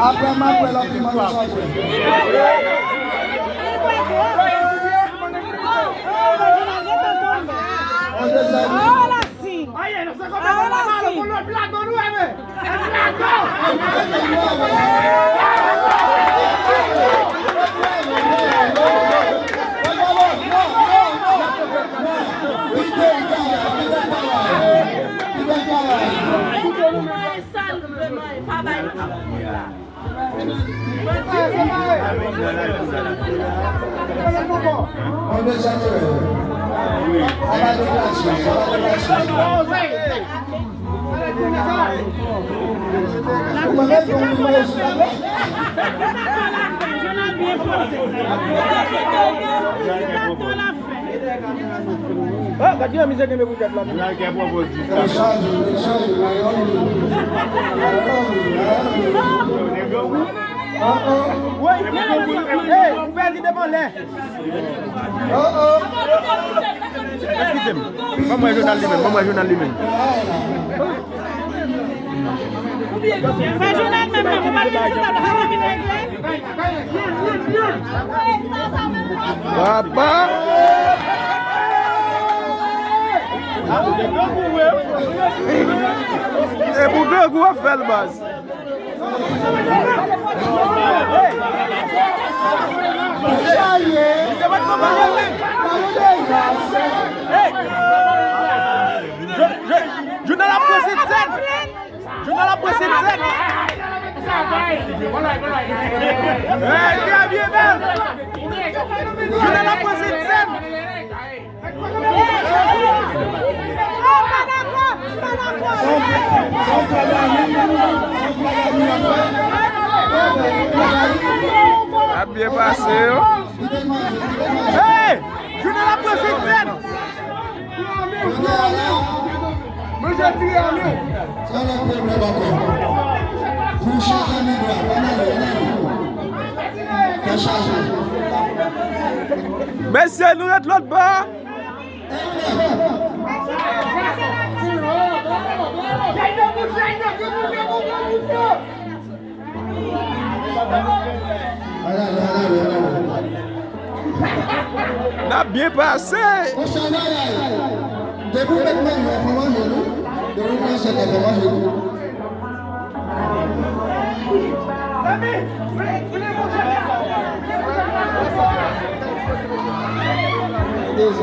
Après ma la Ahora sí. Oye, no se come la mano con los platos 9. ¡El plato! Ah, bah Dieu, misère que me vous êtes là. Oui, vous perdez devant l'air. Excusez-moi. Moi, journal lui-même. Moi, journal lui-même. Journal même, Papa. Et pour deux, vous faire le base. Je n'ai la presse de scène. Je n'ai la presse de scène. Bien, belle. Je n'ai la presse de scène. A bien passé. Hey! Je ne la presse de scène. Mais j'ai tiré à nous. Ça n'a pas de problème encore. Pour changer les bras, on changer. Mais c'est nous de l'autre bas. On a bien passé. Debout maintenant, il va falloir genoux. Debout maintenant, c'est vraiment genoux. Deus,